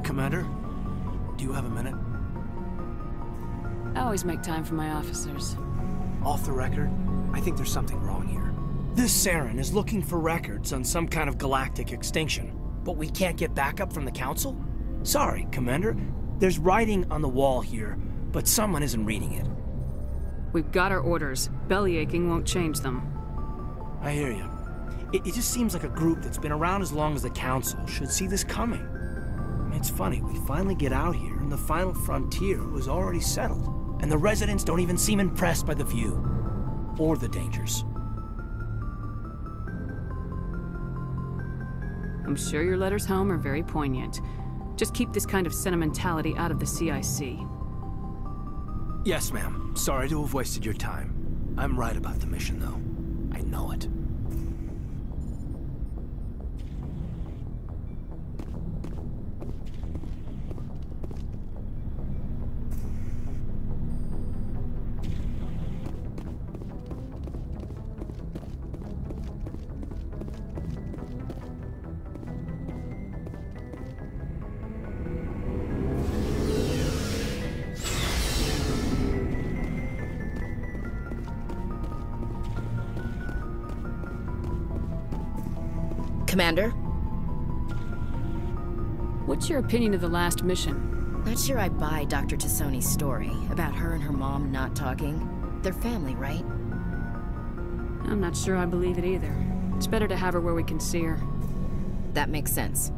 Commander, do you have a minute? I always make time for my officers. Off the record, I think there's something wrong here. This Saren is looking for records on some kind of galactic extinction, but we can't get backup from the Council? Sorry, Commander. There's writing on the wall here, but someone isn't reading it. We've got our orders. Belly aching won't change them. I hear you. It just seems like a group that's been around as long as the Council should see this coming. It's funny, we finally get out here, and the final frontier was already settled. And the residents don't even seem impressed by the view. Or the dangers. I'm sure your letters home are very poignant. Just keep this kind of sentimentality out of the CIC. Yes, ma'am. Sorry to have wasted your time. I'm right about the mission, though. I know it. Commander? What's your opinion of the last mission? Not sure I buy Dr. Tassoni's story about her and her mom not talking. They're family, right? I'm not sure I believe it either. It's better to have her where we can see her. That makes sense.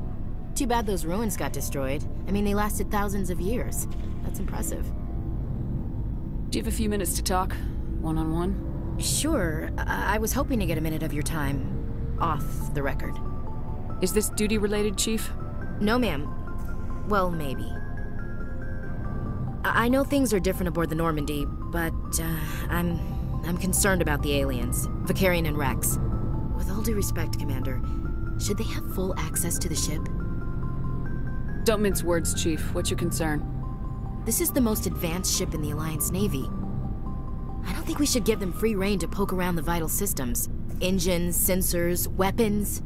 Too bad those ruins got destroyed. I mean, they lasted thousands of years. That's impressive. Do you have a few minutes to talk? One-on-one? Sure. I was hoping to get a minute of your time. Off the record. Is this duty-related, Chief? No, ma'am. Well, maybe. I know things are different aboard the Normandy, but, I'm concerned about the aliens, Vicarian and Rex. With all due respect, Commander, should they have full access to the ship? Don't mince words, Chief. What's your concern? This is the most advanced ship in the Alliance Navy. I don't think we should give them free rein to poke around the vital systems. Engines, sensors, weapons.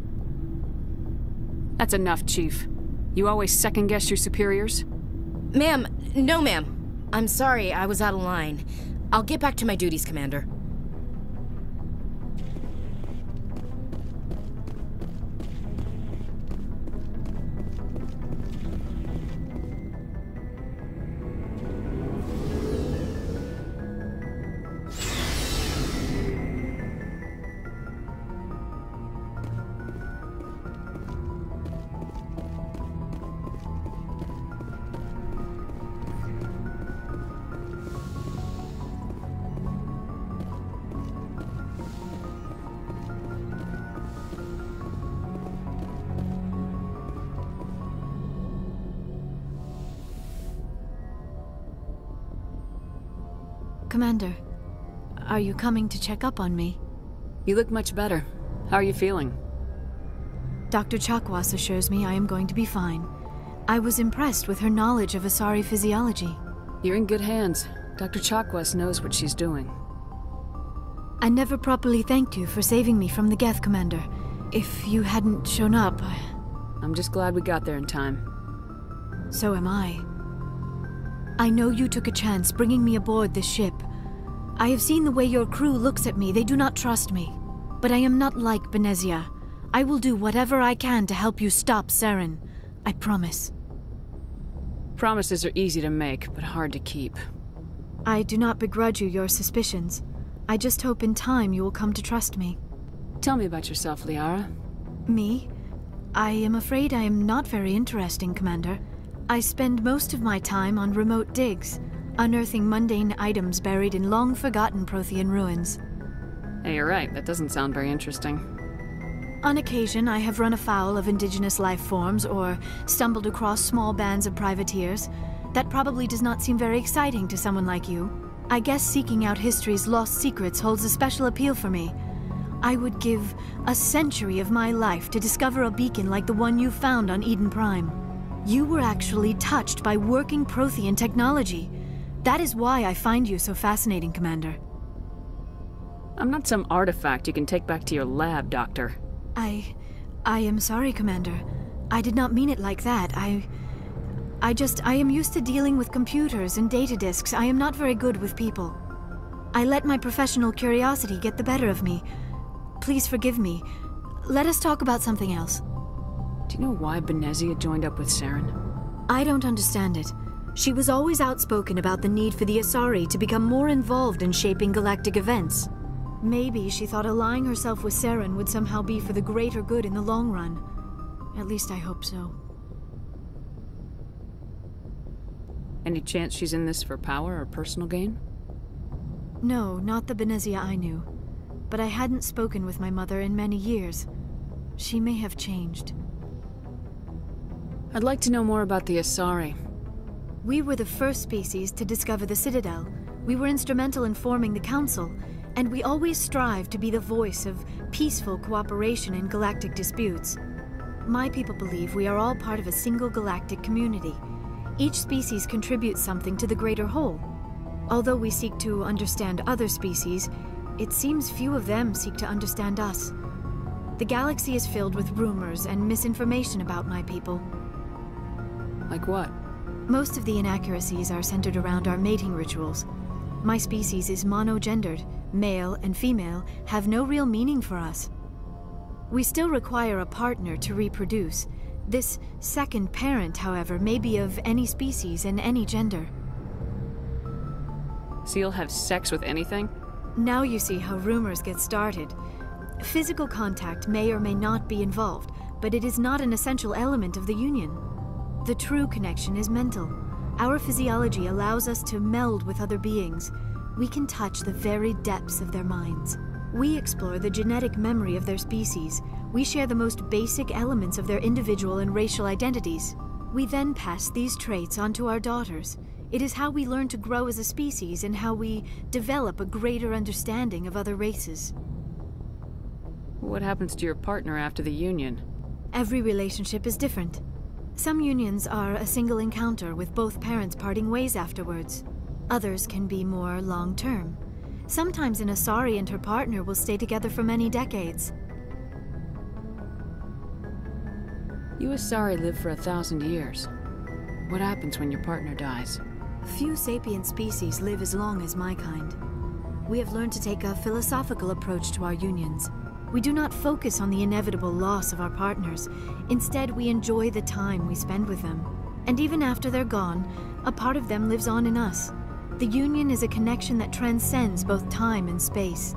That's enough, Chief. You always second-guess your superiors? Ma'am, no ma'am. I'm sorry, I was out of line. I'll get back to my duties, Commander. Commander, are you coming to check up on me? You look much better. How are you feeling? Dr. Chakwas assures me I am going to be fine. I was impressed with her knowledge of Asari physiology. You're in good hands. Dr. Chakwas knows what she's doing. I never properly thanked you for saving me from the Geth, Commander. If you hadn't shown up... I'm just glad we got there in time. So am I. I know you took a chance bringing me aboard this ship. I have seen the way your crew looks at me. They do not trust me. But I am not like Benezia. I will do whatever I can to help you stop Saren. I promise. Promises are easy to make, but hard to keep. I do not begrudge you your suspicions. I just hope in time you will come to trust me. Tell me about yourself, Liara. Me? I am afraid I am not very interesting, Commander. I spend most of my time on remote digs, unearthing mundane items buried in long-forgotten Prothean ruins. Hey, you're right. That doesn't sound very interesting. On occasion, I have run afoul of indigenous life forms or stumbled across small bands of privateers. That probably does not seem very exciting to someone like you. I guess seeking out history's lost secrets holds a special appeal for me. I would give a century of my life to discover a beacon like the one you found on Eden Prime. You were actually touched by working Prothean technology. That is why I find you so fascinating, Commander. I'm not some artifact you can take back to your lab, Doctor. I am sorry, Commander. I did not mean it like that. I am used to dealing with computers and data disks. I am not very good with people. I let my professional curiosity get the better of me. Please forgive me. Let us talk about something else. Do you know why Benezia joined up with Saren? I don't understand it. She was always outspoken about the need for the Asari to become more involved in shaping galactic events. Maybe she thought allying herself with Saren would somehow be for the greater good in the long run. At least I hope so. Any chance she's in this for power or personal gain? No, not the Benezia I knew. But I hadn't spoken with my mother in many years. She may have changed. I'd like to know more about the Asari. We were the first species to discover the Citadel. We were instrumental in forming the Council, and we always strive to be the voice of peaceful cooperation in galactic disputes. My people believe we are all part of a single galactic community. Each species contributes something to the greater whole. Although we seek to understand other species, it seems few of them seek to understand us. The galaxy is filled with rumors and misinformation about my people. Like what? Most of the inaccuracies are centered around our mating rituals. My species is monogendered. Male and female have no real meaning for us. We still require a partner to reproduce. This second parent, however, may be of any species and any gender. So you'll have sex with anything? Now you see how rumors get started. Physical contact may or may not be involved, but it is not an essential element of the union. The true connection is mental. Our physiology allows us to meld with other beings. We can touch the very depths of their minds. We explore the genetic memory of their species. We share the most basic elements of their individual and racial identities. We then pass these traits on to our daughters. It is how we learn to grow as a species and how we develop a greater understanding of other races. What happens to your partner after the union? Every relationship is different. Some unions are a single encounter with both parents parting ways afterwards. Others can be more long-term. Sometimes an Asari and her partner will stay together for many decades. You Asari live for 1,000 years. What happens when your partner dies? Few sapient species live as long as my kind. We have learned to take a philosophical approach to our unions. We do not focus on the inevitable loss of our partners. Instead, we enjoy the time we spend with them. And even after they're gone, a part of them lives on in us. The union is a connection that transcends both time and space.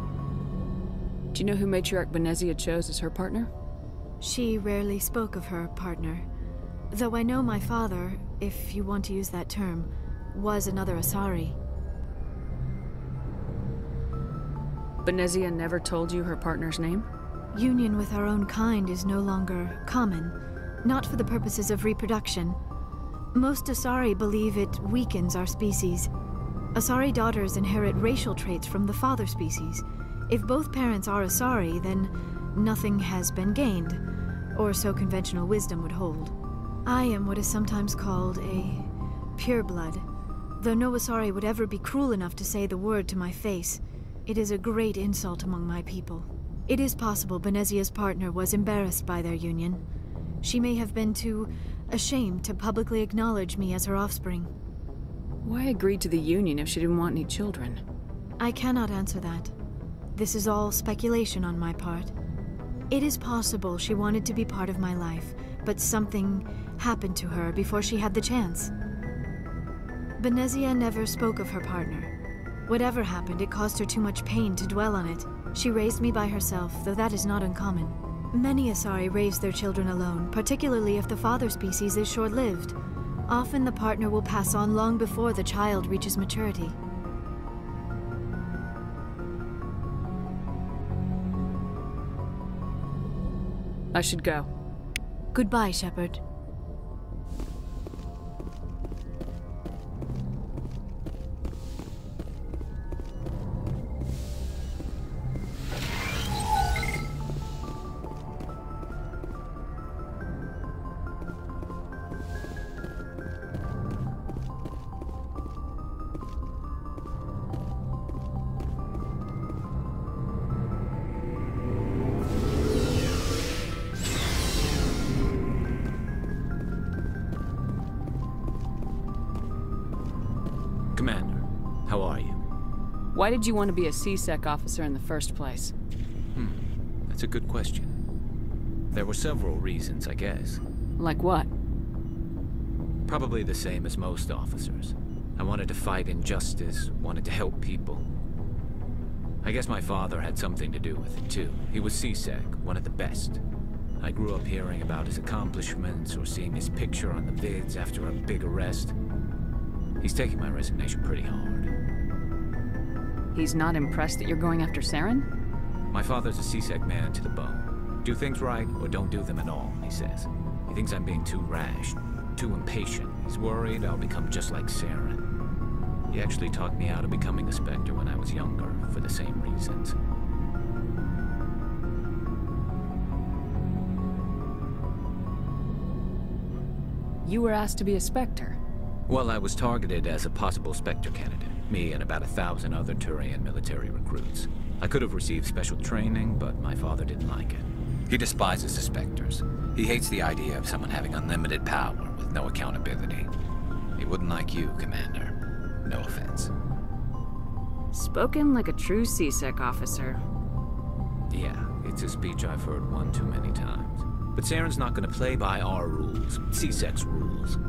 Do you know who Matriarch Benezia chose as her partner? She rarely spoke of her partner. Though I know my father, if you want to use that term, was another Asari. Benezia never told you her partner's name? Union with our own kind is no longer common, not for the purposes of reproduction. Most Asari believe it weakens our species. Asari daughters inherit racial traits from the father species. If both parents are Asari, then nothing has been gained, or so conventional wisdom would hold. I am what is sometimes called a pureblood. Though no Asari would ever be cruel enough to say the word to my face, it is a great insult among my people. It is possible Benezia's partner was embarrassed by their union. She may have been too ashamed to publicly acknowledge me as her offspring. Why agree to the union if she didn't want any children? I cannot answer that. This is all speculation on my part. It is possible she wanted to be part of my life, but something happened to her before she had the chance. Benezia never spoke of her partner. Whatever happened, it caused her too much pain to dwell on it. She raised me by herself, though that is not uncommon. Many Asari raise their children alone, particularly if the father species is short-lived. Often the partner will pass on long before the child reaches maturity. I should go. Goodbye, Shepard. Commander, how are you? Why did you want to be a C-Sec officer in the first place? That's a good question. There were several reasons, I guess. Like what? Probably the same as most officers. I wanted to fight injustice, wanted to help people. I guess my father had something to do with it, too. He was C-Sec, one of the best. I grew up hearing about his accomplishments or seeing his picture on the vids after a big arrest. He's taking my resignation pretty hard. He's not impressed that you're going after Saren? My father's a C-Sec man to the bone. Do things right or don't do them at all, he says. He thinks I'm being too rash, too impatient. He's worried I'll become just like Saren. He actually talked me out of becoming a Spectre when I was younger, for the same reasons. You were asked to be a Spectre. Well, I was targeted as a possible Spectre candidate. Me and about 1,000 other Turian military recruits. I could have received special training, but my father didn't like it. He despises the Spectres. He hates the idea of someone having unlimited power with no accountability. He wouldn't like you, Commander. No offense. Spoken like a true C-Sec officer. Yeah, it's a speech I've heard one too many times. But Saren's not gonna play by our rules, C-Sec's rules.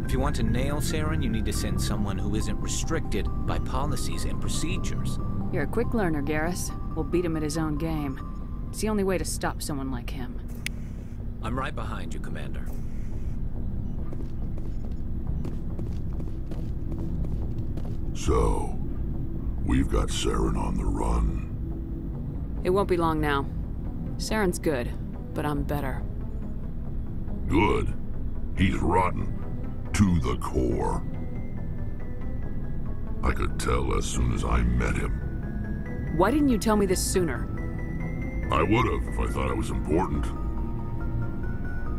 If you want to nail Saren, you need to send someone who isn't restricted by policies and procedures. You're a quick learner, Garrus. We'll beat him at his own game. It's the only way to stop someone like him. I'm right behind you, Commander. So, we've got Saren on the run. It won't be long now. Saren's good, but I'm better. Good. He's rotten. To the core. I could tell as soon as I met him. Why didn't you tell me this sooner? I would have if I thought it was important.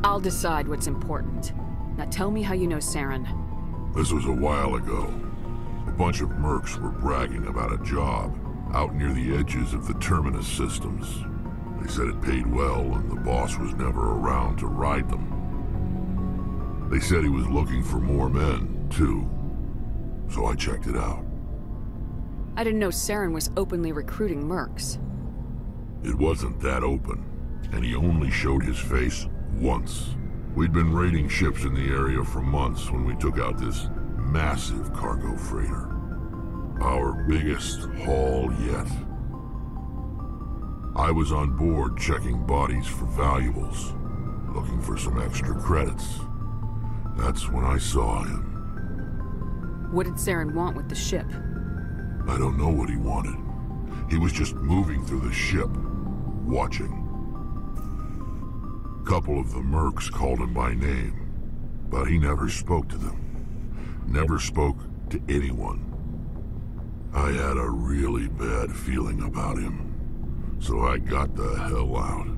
I'll decide what's important. Now tell me how you know Saren. This was a while ago. A bunch of mercs were bragging about a job out near the edges of the Terminus systems. They said it paid well and the boss was never around to ride them. They said he was looking for more men, too. So I checked it out. I didn't know Saren was openly recruiting mercs. It wasn't that open, and he only showed his face once. We'd been raiding ships in the area for months when we took out this massive cargo freighter. Our biggest haul yet. I was on board checking bodies for valuables, looking for some extra credits. That's when I saw him. What did Saren want with the ship? I don't know what he wanted. He was just moving through the ship, watching. A couple of the mercs called him by name, but he never spoke to them. Never spoke to anyone. I had a really bad feeling about him, so I got the hell out.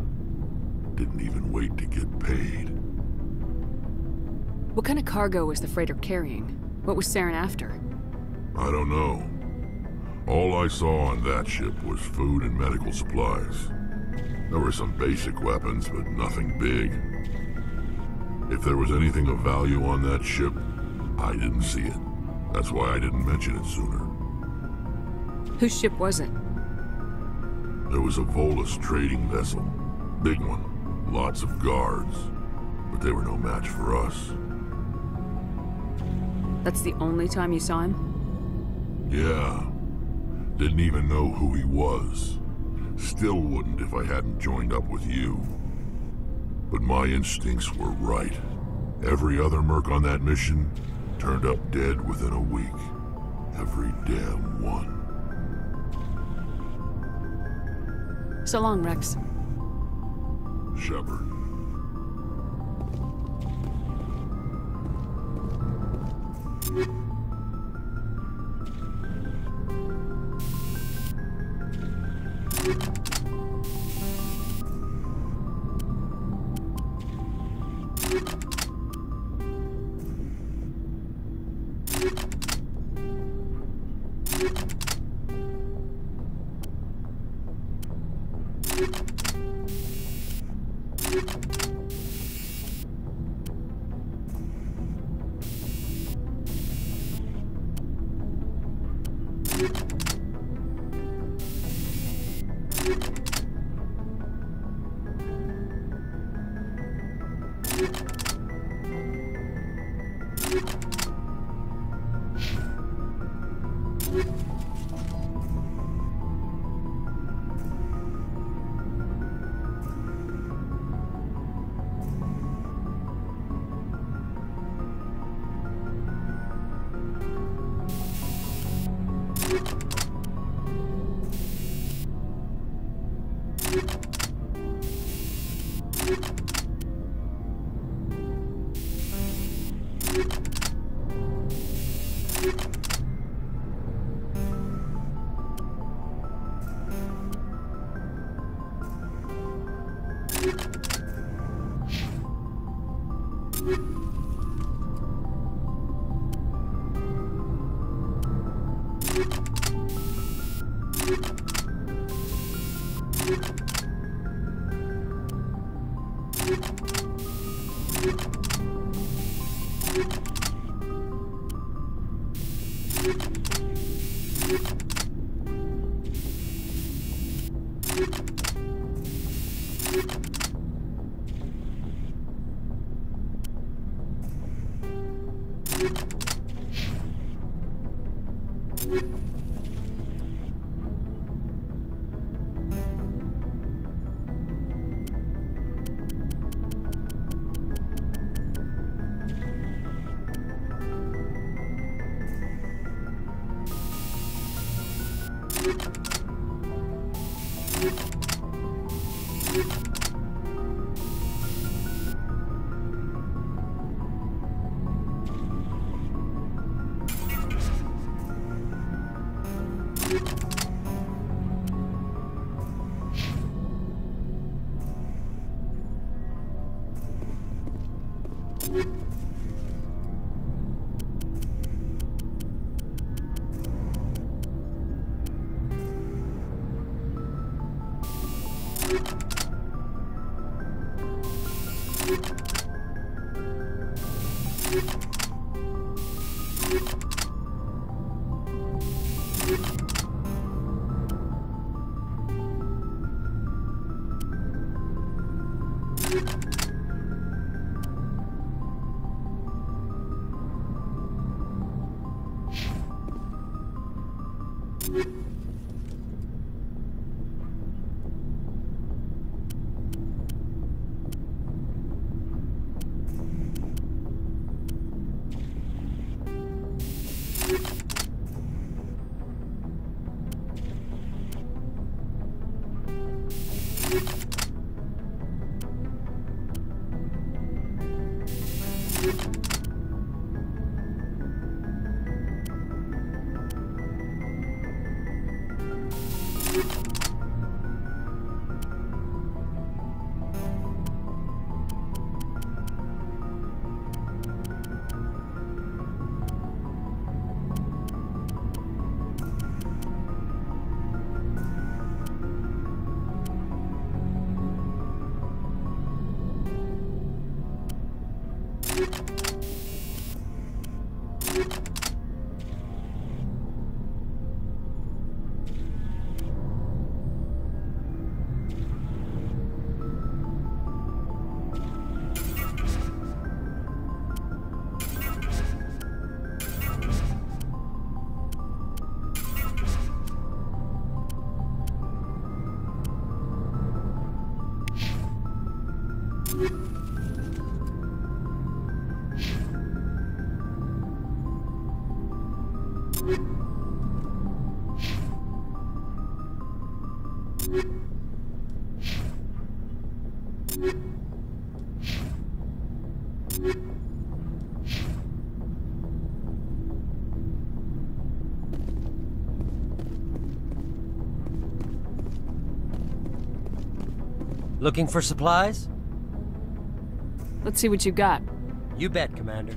Didn't even wait to get paid. What kind of cargo was the freighter carrying? What was Saren after? I don't know. All I saw on that ship was food and medical supplies. There were some basic weapons, but nothing big. If there was anything of value on that ship, I didn't see it. That's why I didn't mention it sooner. Whose ship was it? There was a Volus trading vessel. Big one. Lots of guards. But they were no match for us. That's the only time you saw him? Yeah. Didn't even know who he was. Still wouldn't if I hadn't joined up with you. But my instincts were right. Every other merc on that mission turned up dead within a week. Every damn one. So long, Rex. Shepard. Looking for supplies? Let's see what you got. You bet, Commander.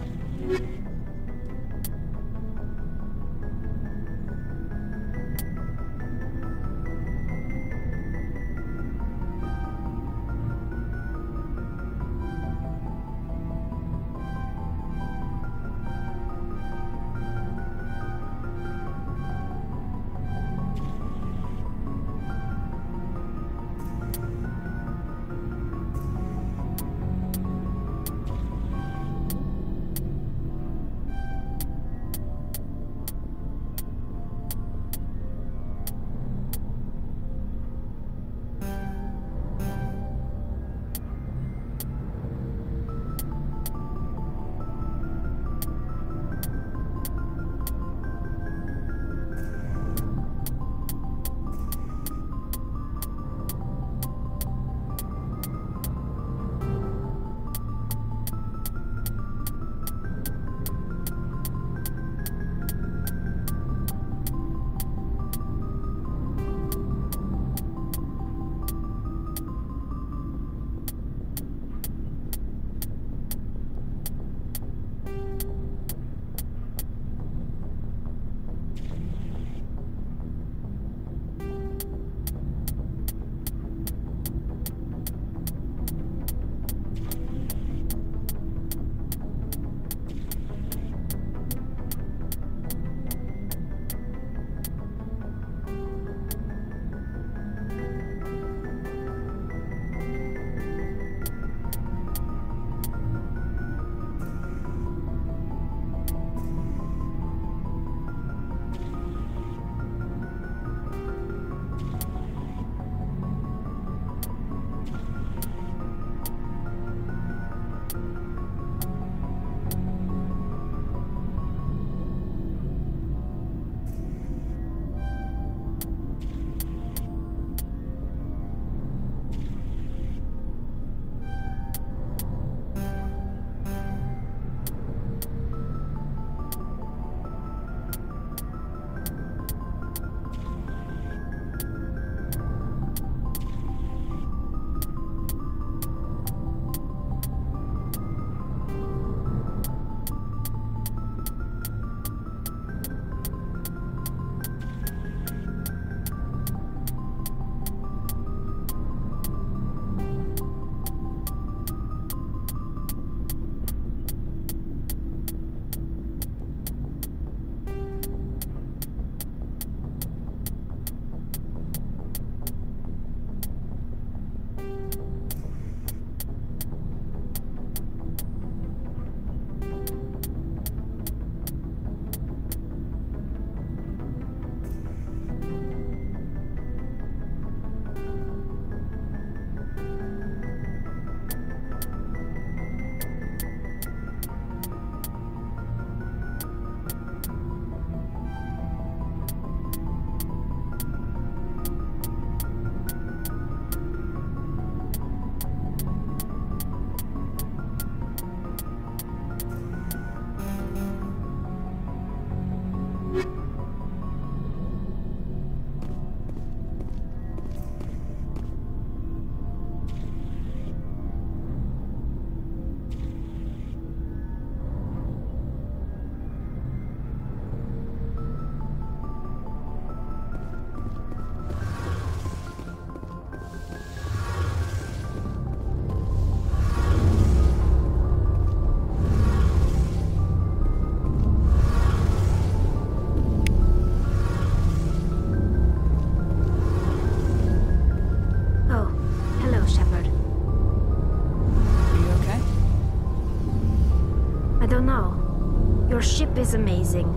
Your ship is amazing,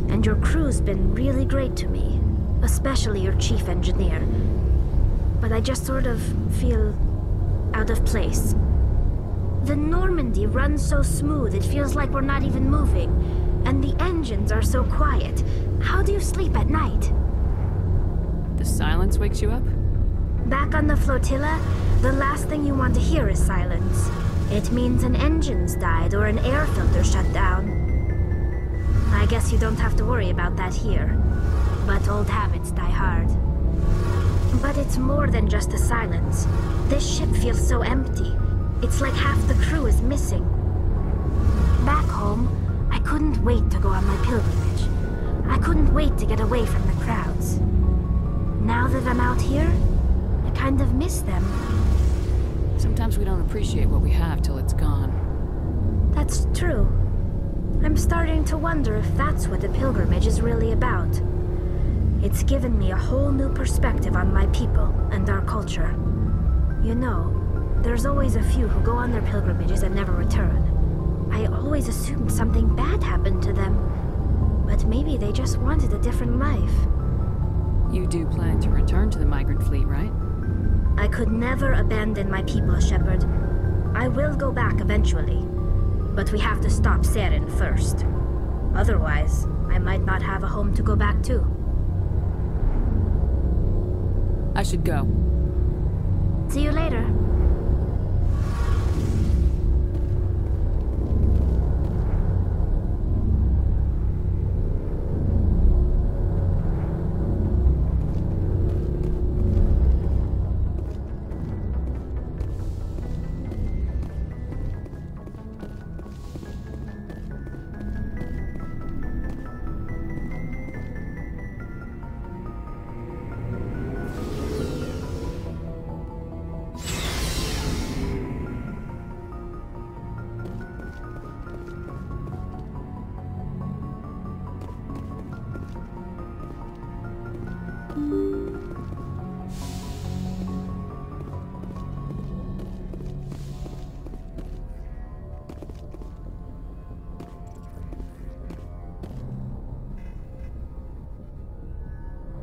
and your crew's been really great to me, especially your chief engineer. But I just sort of feel out of place. The Normandy runs so smooth it feels like we're not even moving. And the engines are so quiet. How do you sleep at night? The silence wakes you up? Back on the flotilla, the last thing you want to hear is silence. It means an engine's died or an air filter shut down. I guess you don't have to worry about that here. But old habits die hard. But it's more than just the silence. This ship feels so empty. It's like half the crew is missing. Back home, I couldn't wait to go on my pilgrimage. I couldn't wait to get away from the crowds. Now that I'm out here, I kind of miss them. Sometimes we don't appreciate what we have till it's gone. That's true. I'm starting to wonder if that's what the pilgrimage is really about. It's given me a whole new perspective on my people and our culture. You know, there's always a few who go on their pilgrimages and never return. I always assumed something bad happened to them. But maybe they just wanted a different life. You do plan to return to the migrant fleet, right? I could never abandon my people, Shepard. I will go back eventually. But we have to stop Saren first. Otherwise, I might not have a home to go back to. I should go. See you later.